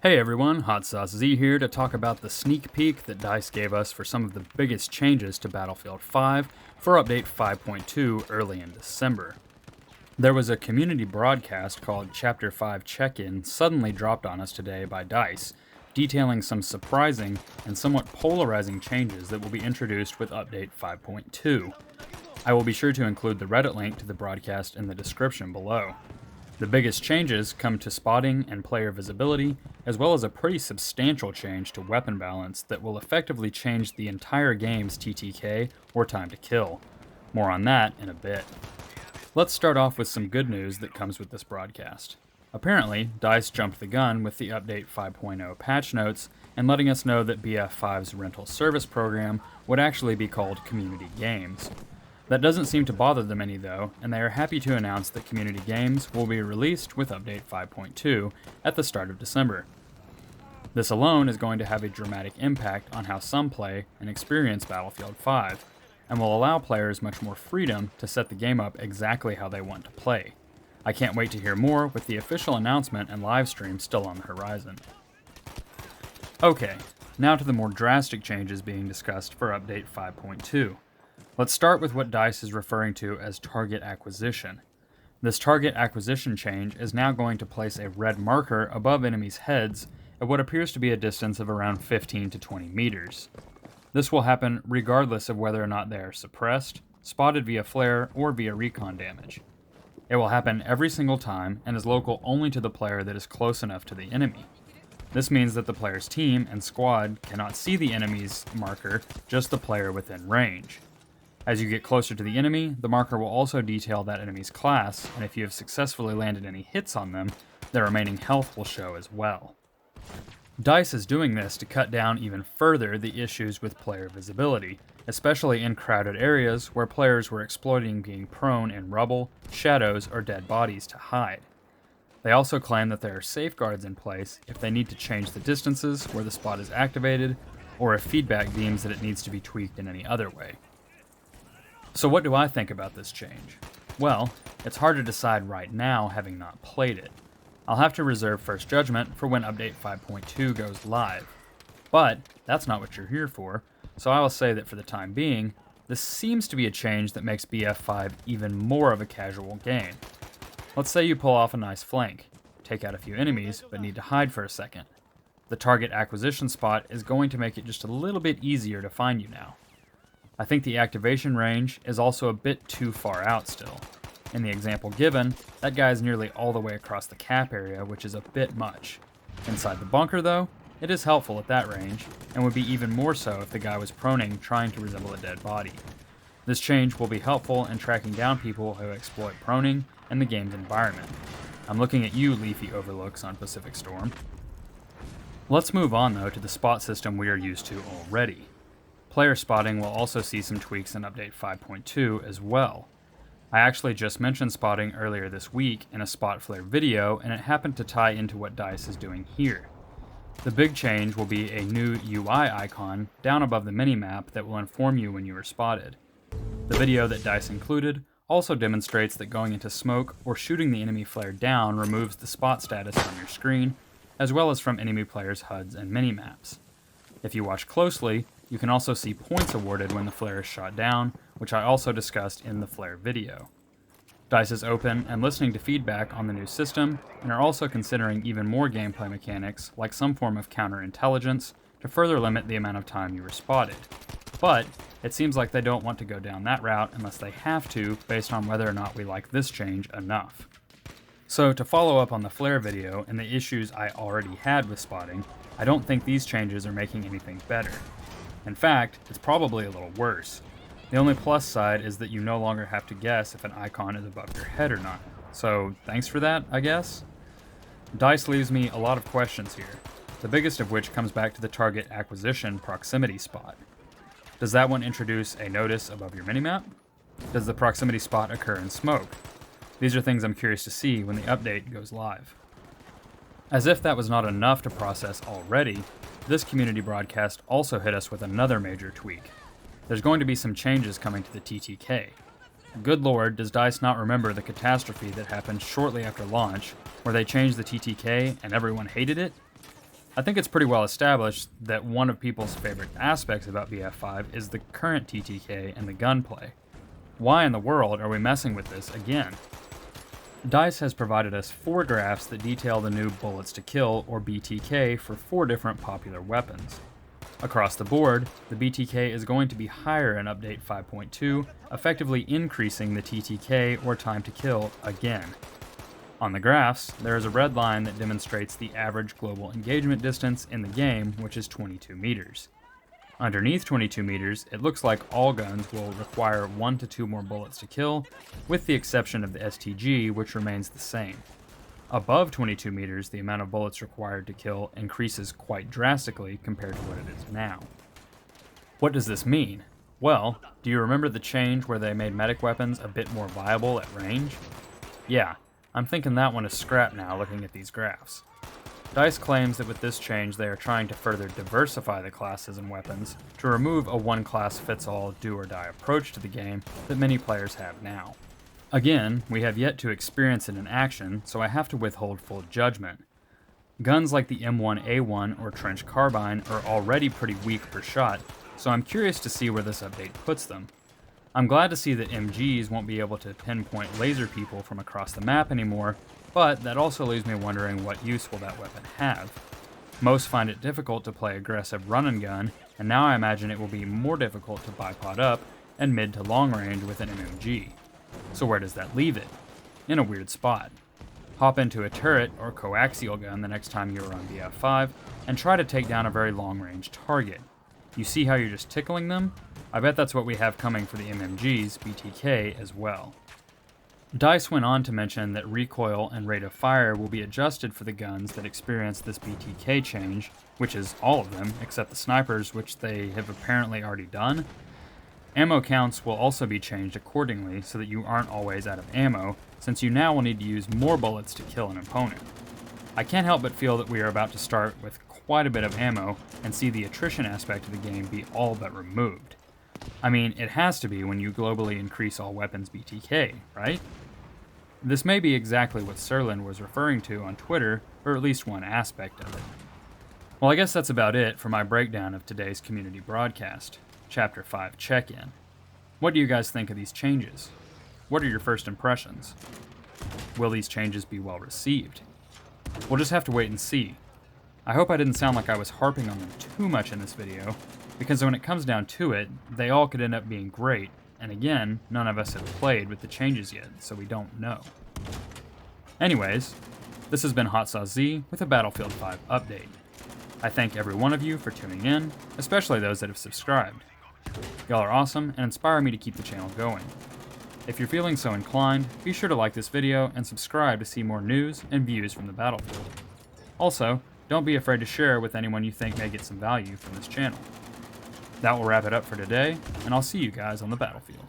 Hey everyone, Hot Sauce Z here to talk about the sneak peek that DICE gave us for some of the biggest changes to Battlefield 5 for Update 5.2 early in December. There was a community broadcast called Chapter 5 Check-In suddenly dropped on us today by DICE, detailing some surprising and somewhat polarizing changes that will be introduced with Update 5.2. I will be sure to include the Reddit link to the broadcast in the description below. The biggest changes come to spotting and player visibility, as well as a pretty substantial change to weapon balance that will effectively change the entire game's TTK, or time to kill. More on that in a bit. Let's start off with some good news that comes with this broadcast. Apparently, DICE jumped the gun with the Update 5.0 patch notes and letting us know that BF5's rental service program would actually be called Community Games. That doesn't seem to bother them any though, and they are happy to announce that Community Games will be released with Update 5.2 at the start of December. This alone is going to have a dramatic impact on how some play and experience Battlefield 5, and will allow players much more freedom to set the game up exactly how they want to play. I can't wait to hear more with the official announcement and livestream still on the horizon. Okay, now to the more drastic changes being discussed for Update 5.2. Let's start with what DICE is referring to as target acquisition. This target acquisition change is now going to place a red marker above enemies' heads at what appears to be a distance of around 15 to 20 meters. This will happen regardless of whether or not they are suppressed, spotted via flare, or via recon damage. It will happen every single time and is local only to the player that is close enough to the enemy. This means that the player's team and squad cannot see the enemy's marker, just the player within range. As you get closer to the enemy, the marker will also detail that enemy's class, and if you have successfully landed any hits on them, their remaining health will show as well. DICE is doing this to cut down even further the issues with player visibility, especially in crowded areas where players were exploiting being prone in rubble, shadows, or dead bodies to hide. They also claim that there are safeguards in place if they need to change the distances where the spot is activated, or if feedback deems that it needs to be tweaked in any other way. So what do I think about this change? Well, it's hard to decide right now having not played it. I'll have to reserve first judgment for when Update 5.2 goes live. But that's not what you're here for, so I will say that for the time being, this seems to be a change that makes BF5 even more of a casual game. Let's say you pull off a nice flank, take out a few enemies, but need to hide for a second. The target acquisition spot is going to make it just a little bit easier to find you now. I think the activation range is also a bit too far out still. In the example given, that guy is nearly all the way across the cap area, which is a bit much. Inside the bunker though, it is helpful at that range, and would be even more so if the guy was proning trying to resemble a dead body. This change will be helpful in tracking down people who exploit proning and the game's environment. I'm looking at you, Leafy Overlooks on Pacific Storm. Let's move on though to the spot system we are used to already. Player spotting will also see some tweaks in Update 5.2 as well. I actually just mentioned spotting earlier this week in a spot flare video, and it happened to tie into what DICE is doing here. The big change will be a new UI icon down above the minimap that will inform you when you are spotted. The video that DICE included also demonstrates that going into smoke or shooting the enemy flare down removes the spot status on your screen, as well as from enemy players' HUDs and minimaps. If you watch closely, you can also see points awarded when the flare is shot down, which I also discussed in the flare video. DICE is open and listening to feedback on the new system, and are also considering even more gameplay mechanics, like some form of counterintelligence, to further limit the amount of time you were spotted. But it seems like they don't want to go down that route unless they have to, based on whether or not we like this change enough. So to follow up on the flare video and the issues I already had with spotting, I don't think these changes are making anything better. In fact, it's probably a little worse. The only plus side is that you no longer have to guess if an icon is above your head or not. So thanks for that, I guess? DICE leaves me a lot of questions here, the biggest of which comes back to the target acquisition proximity spot. Does that one introduce a notice above your minimap? Does the proximity spot occur in smoke? These are things I'm curious to see when the update goes live. As if that was not enough to process already, this community broadcast also hit us with another major tweak. There's going to be some changes coming to the TTK. Good lord, does DICE not remember the catastrophe that happened shortly after launch, where they changed the TTK and everyone hated it? I think it's pretty well established that one of people's favorite aspects about BF5 is the current TTK and the gunplay. Why in the world are we messing with this again? DICE has provided us 4 graphs that detail the new bullets to kill, or BTK, for 4 different popular weapons. Across the board, the BTK is going to be higher in Update 5.2, effectively increasing the TTK, or time to kill, again. On the graphs, there is a red line that demonstrates the average global engagement distance in the game, which is 22 meters. Underneath 22 meters, it looks like all guns will require 1 to 2 more bullets to kill, with the exception of the STG, which remains the same. Above 22 meters, the amount of bullets required to kill increases quite drastically compared to what it is now. What does this mean? Well, do you remember the change where they made medic weapons a bit more viable at range? Yeah, I'm thinking that one is scrapped now looking at these graphs. DICE claims that with this change they are trying to further diversify the classes and weapons to remove a one-class-fits-all do-or-die approach to the game that many players have now. Again, we have yet to experience it in action, so I have to withhold full judgment. Guns like the M1A1 or Trench Carbine are already pretty weak per shot, so I'm curious to see where this update puts them. I'm glad to see that MGs won't be able to pinpoint laser people from across the map anymore, but that also leaves me wondering what use will that weapon have. Most find it difficult to play aggressive run and gun, and now I imagine it will be more difficult to bipod up and mid to long range with an MMG. So where does that leave it? In a weird spot. Hop into a turret or coaxial gun the next time you are on BF5 and try to take down a very long-range target. You see how you're just tickling them? I bet that's what we have coming for the MMG's BTK as well. DICE went on to mention that recoil and rate of fire will be adjusted for the guns that experience this BTK change, which is all of them except the snipers, which they have apparently already done. Ammo counts will also be changed accordingly so that you aren't always out of ammo, since you now will need to use more bullets to kill an opponent. I can't help but feel that we are about to start with quite a bit of ammo and see the attrition aspect of the game be all but removed. I mean, it has to be when you globally increase all weapons BTK, right? This may be exactly what Serlin was referring to on Twitter, or at least one aspect of it. Well, I guess that's about it for my breakdown of today's community broadcast. Chapter 5 check-in. What do you guys think of these changes? What are your first impressions? Will these changes be well received? We'll just have to wait and see. I hope I didn't sound like I was harping on them too much in this video, because when it comes down to it, they all could end up being great, and again, none of us have played with the changes yet, so we don't know. Anyways, this has been Hot Sauce Z with a Battlefield 5 update. I thank every one of you for tuning in, especially those that have subscribed. Y'all are awesome and inspire me to keep the channel going. If you're feeling so inclined, be sure to like this video and subscribe to see more news and views from the battlefield. Also, don't be afraid to share with anyone you think may get some value from this channel. That will wrap it up for today, and I'll see you guys on the battlefield.